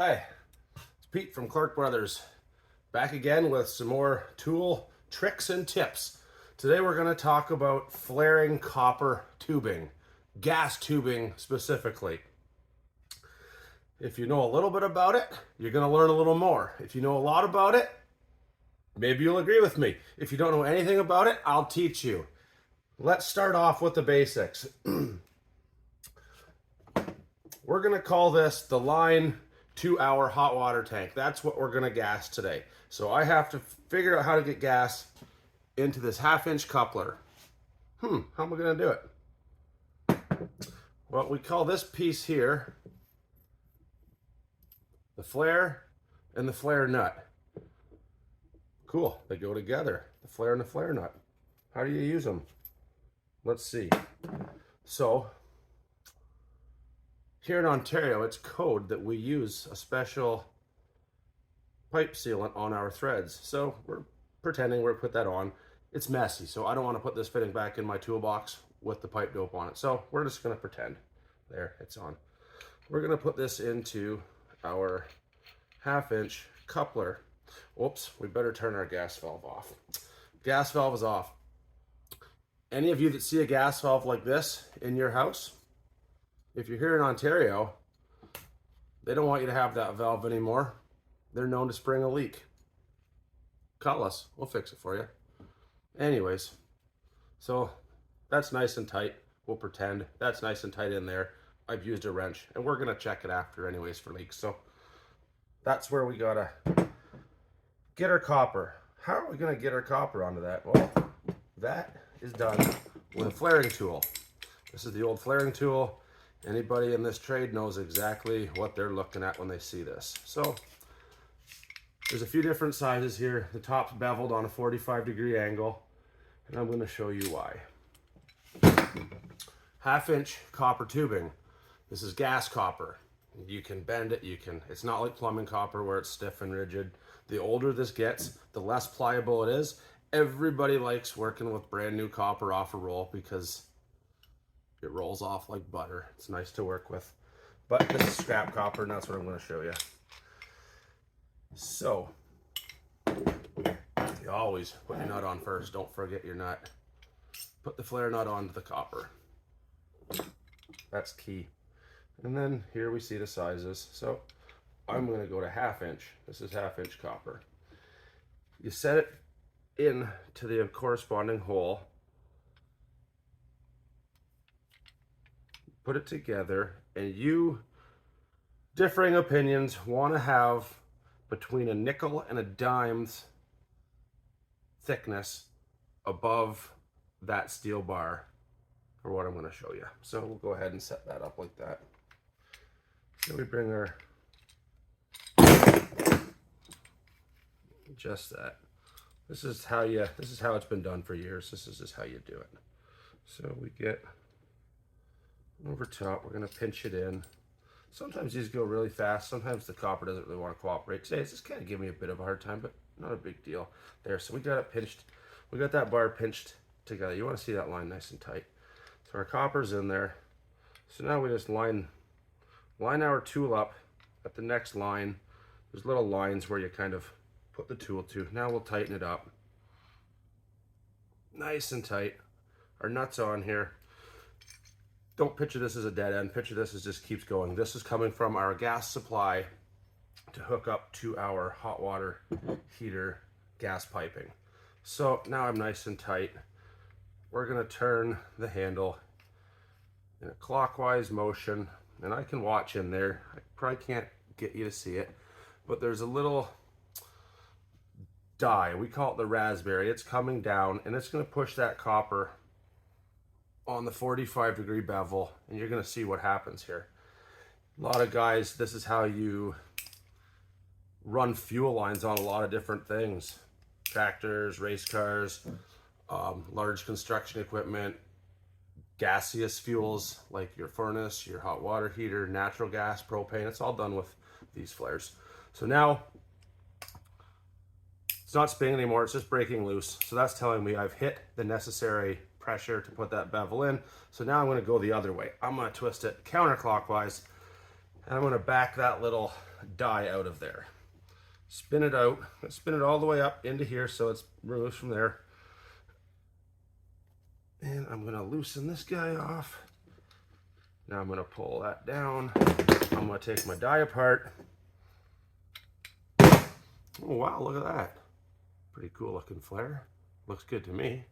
Hi, it's Pete from Clark Brothers, back again with some more tool tricks and tips. Today we're going to talk about flaring copper tubing, gas tubing specifically. If you know a little bit about it, you're going to learn a little more. If you know a lot about it, maybe you'll agree with me. If you don't know anything about it, I'll teach you. Let's start off with the basics. We're going to call this the line 2-hour hot water tank. That's what we're going to gas today. So I have to figure out how to get gas into this 1/2-inch coupler. How am I going to do it? Well, we call this piece here the flare and the flare nut. Cool, they go together, the flare and the flare nut. How do you use them? Let's see. So here in Ontario, it's code that we use a special pipe sealant on our threads. So we're pretending we're put that on. It's messy, so I don't want to put this fitting back in my toolbox with the pipe dope on it. So we're just going to pretend. There, it's on. We're going to put this into our 1/2-inch coupler. Whoops, we better turn our gas valve off. Gas valve is off. Any of you that see a gas valve like this in your house, if you're here in Ontario, they don't want you to have that valve anymore. They're known to spring a leak. Call us, we'll fix it for you. Anyways, so that's nice and tight. We'll pretend that's nice and tight in there. I've used a wrench, and we're gonna check it after anyways for leaks. So that's where we gotta get our copper. How are we gonna get our copper onto that? Well, that is done with a flaring tool. This is the old flaring tool. Anybody in this trade knows exactly what they're looking at when they see this. So there's a few different sizes here. The top's beveled on a 45-degree angle, and I'm going to show you why. 1/2-inch copper tubing. This is gas copper. You can bend it, it's not like plumbing copper where it's stiff and rigid. The older this gets, the less pliable it is. Everybody likes working with brand new copper off a roll because it rolls off like butter. It's nice to work with. But this is scrap copper, and that's what I'm going to show you. So, you always put your nut on first. Don't forget your nut. Put the flare nut onto the copper. That's key. And then here we see the sizes. So, I'm going to go to 1/2-inch. This is 1/2-inch copper. You set it in to the corresponding hole. Put it together, and you, differing opinions, want to have between a nickel and a dime's thickness above that steel bar for what I'm going to show you. So we'll go ahead and set that up like that. So we bring our, just that. This is how it's been done for years. This is just how you do it. So we get over top, we're going to pinch it in. Sometimes these go really fast. Sometimes the copper doesn't really want to cooperate. Today it's just kind of giving me a bit of a hard time, but not a big deal. There, so we got it pinched. We got that bar pinched together. You want to see that line nice and tight. So our copper's in there. So now we just line our tool up at the next line. There's little lines where you kind of put the tool to. Now we'll tighten it up. Nice and tight. Our nut's on here. Don't picture this as a dead end. Picture this as just keeps going. This is coming from our gas supply to hook up to our hot water heater gas piping. So now I'm nice and tight. We're gonna turn the handle in a clockwise motion, and I can watch in there. I probably can't get you to see it, but there's a little die. We call it the raspberry. It's coming down, and it's gonna push that copper on the 45-degree bevel, and you're going to see what happens here. A lot of guys, this is how you run fuel lines on a lot of different things. Tractors, race cars, large construction equipment, gaseous fuels like your furnace, your hot water heater, natural gas, propane. It's all done with these flares. So now it's not spinning anymore, it's just breaking loose. So that's telling me I've hit the necessary pressure to put that bevel in. So now I'm going to go the other way. I'm going to twist it counterclockwise, and I'm going to back that little die out of there. Spin it out, spin it all the way up into here so it's removed from there. And I'm gonna loosen this guy off. Now I'm gonna pull that down. I'm gonna take my die apart. Oh wow, look at that. Pretty cool looking flare. Looks good to me.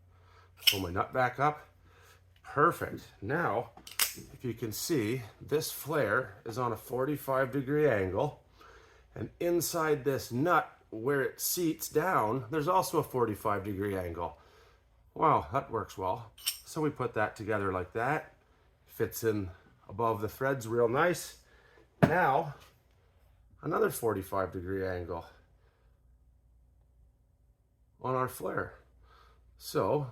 Pull my nut back up. Perfect. Now, if you can see, this flare is on a 45-degree angle. And inside this nut, where it seats down, there's also a 45-degree angle. Wow, that works well. So we put that together like that. Fits in above the threads real nice. Now, another 45-degree angle on our flare. So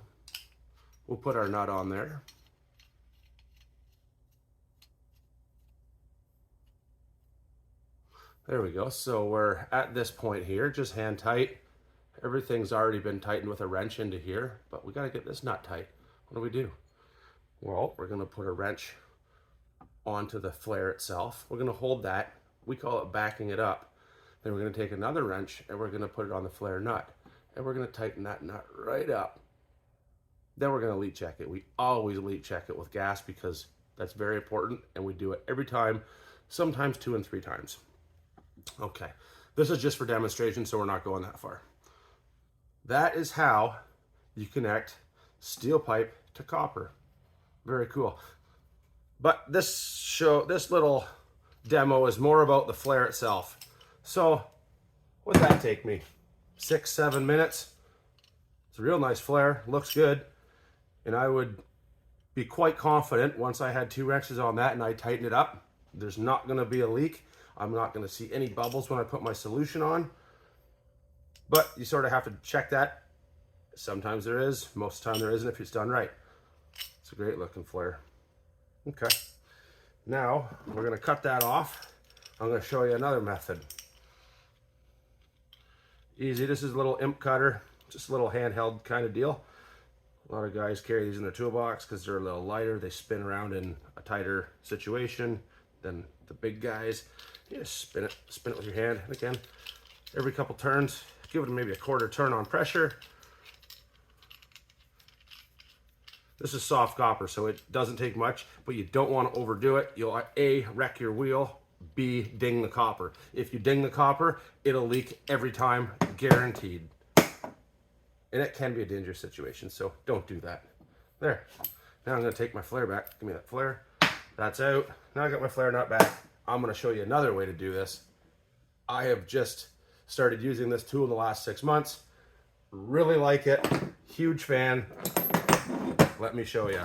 we'll put our nut on there. There we go. So we're at this point here, just hand tight. Everything's already been tightened with a wrench into here, but we got to get this nut tight. What do we do? Well, we're going to put a wrench onto the flare itself. We're going to hold that. We call it backing it up. Then we're going to take another wrench and we're going to put it on the flare nut. And we're going to tighten that nut right up. Then we're going to leak check it. We always leak check it with gas because that's very important, and we do it every time, sometimes 2 and 3 times. Okay, this is just for demonstration, so we're not going that far. That is how you connect steel pipe to copper. Very cool. But this little demo is more about the flare itself. So what would that take me? 6-7 minutes. It's a real nice flare, looks good. And I would be quite confident once I had 2 wrenches on that and I tighten it up, there's not gonna be a leak. I'm not gonna see any bubbles when I put my solution on. But you sort of have to check that. Sometimes there is, most of the time there isn't if it's done right. It's a great looking flare. Okay, now we're gonna cut that off. I'm gonna show you another method. Easy, this is a little imp cutter, just a little handheld kind of deal. A lot of guys carry these in their toolbox because they're a little lighter. They spin around in a tighter situation than the big guys. You just spin it with your hand. And again, every couple turns, give it maybe a quarter turn on pressure. This is soft copper, so it doesn't take much, but you don't want to overdo it. You'll A, wreck your wheel, B, ding the copper. If you ding the copper, it'll leak every time, guaranteed. And it can be a dangerous situation, so don't do that. There. Now I'm going to take my flare back. Give me that flare. That's out. Now I got my flare nut back. I'm going to show you another way to do this. I have just started using this tool in the last 6 months. Really like it. Huge fan. Let me show you.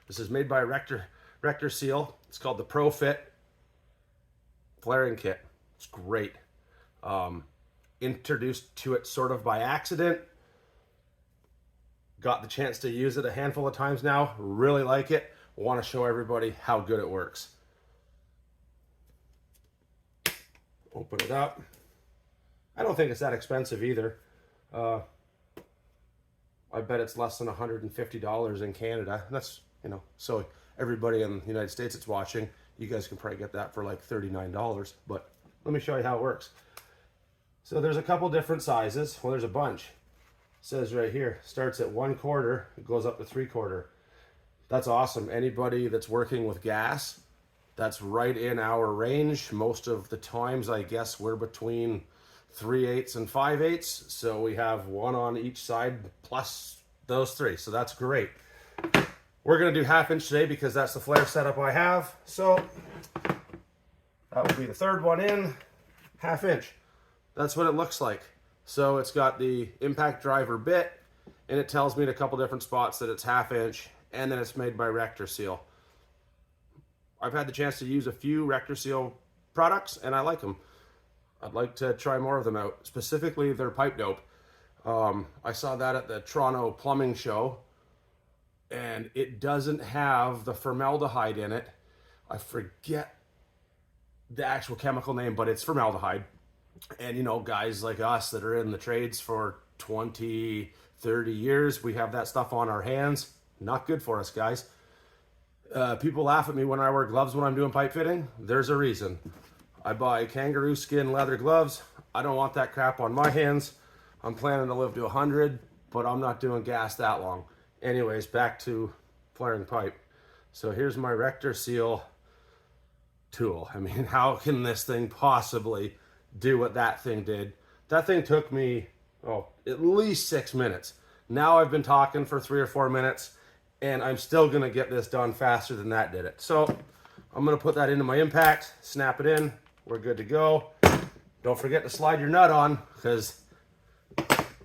This is made by Rector Seal. It's called the ProFit flaring kit. It's great. Introduced to it sort of by accident. Got the chance to use it a handful of times now. Really like it. Want to show everybody how good it works. Open it up. I don't think it's that expensive either. I bet it's less than $150 in Canada. That's, so everybody in the United States that's watching, you guys can probably get that for like $39. But let me show you how it works. So there's a couple different sizes. Well, there's a bunch. It says right here, starts at 1/4, it goes up to 3/4. That's awesome. Anybody that's working with gas, that's right in our range. Most of the times, I guess we're between 3/8 and 5/8. So we have one on each side plus those 3. So that's great. We're gonna do 1/2 inch today because that's the flare setup I have. So that will be the 3rd one in, 1/2 inch. That's what it looks like. So it's got the impact driver bit, and it tells me in a couple different spots that it's 1/2 inch, and then it's made by Rector Seal. I've had the chance to use a few Rector Seal products, and I like them. I'd like to try more of them out, specifically their pipe dope. I saw that at the Toronto Plumbing Show, and it doesn't have the formaldehyde in it. I forget the actual chemical name, but it's formaldehyde. And guys like us that are in the trades for 20, 30 years, we have that stuff on our hands. Not good for us, guys. People laugh at me when I wear gloves when I'm doing pipe fitting. There's a reason. I buy kangaroo skin leather gloves. I don't want that crap on my hands. I'm planning to live to 100, but I'm not doing gas that long. Anyways, back to flaring pipe. So here's my Rector Seal tool. I mean, how can this thing possibly do what that thing did? That thing took me, at least 6 minutes. Now I've been talking for 3 or 4 minutes, and I'm still gonna get this done faster than that did it. So I'm gonna put that into my impact, snap it in, we're good to go. Don't forget to slide your nut on, because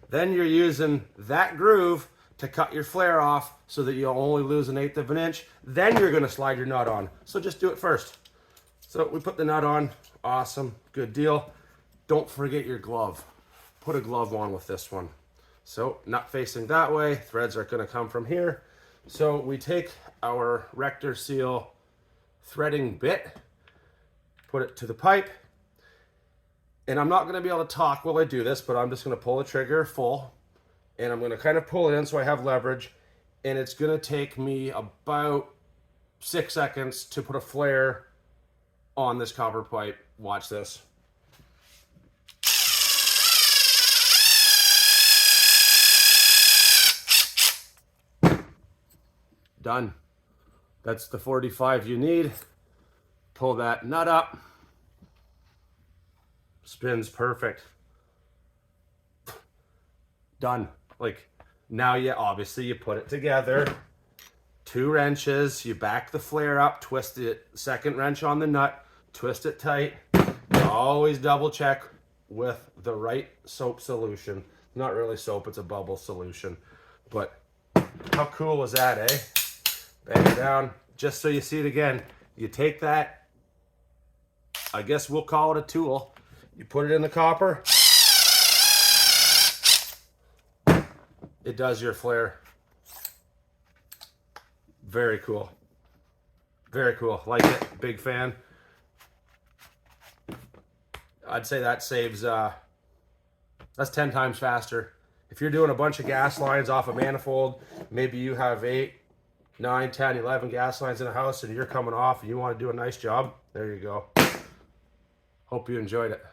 then you're using that groove to cut your flare off so that you'll only lose 1/8 of an inch. Then you're gonna slide your nut on. So just do it first. So we put the nut on, awesome, good deal. Don't forget your glove. Put a glove on with this one. So nut facing that way, threads are gonna come from here. So we take our Rector Seal threading bit, put it to the pipe, and I'm not gonna be able to talk while I do this, but I'm just gonna pull the trigger full, and I'm gonna kind of pull it in so I have leverage, and it's gonna take me about 6 seconds to put a flare on this copper pipe. Watch this. Done. That's the 45 you need. Pull that nut up. Spins perfect. Done. Like, now obviously you put it together. 2 wrenches, you back the flare up, twist it, second wrench on the nut, twist it tight. You always double check with the right soap solution. Not really soap, it's a bubble solution. But how cool was that, eh? Bang it down. Just so you see it again, you take that, I guess we'll call it a tool. You put it in the copper. It does your flare. Very cool. Very cool. Like it. Big fan. I'd say that saves, that's 10 times faster. If you're doing a bunch of gas lines off a manifold, maybe you have 8, 9, 10, 11 gas lines in a house and you're coming off and you want to do a nice job, there you go. Hope you enjoyed it.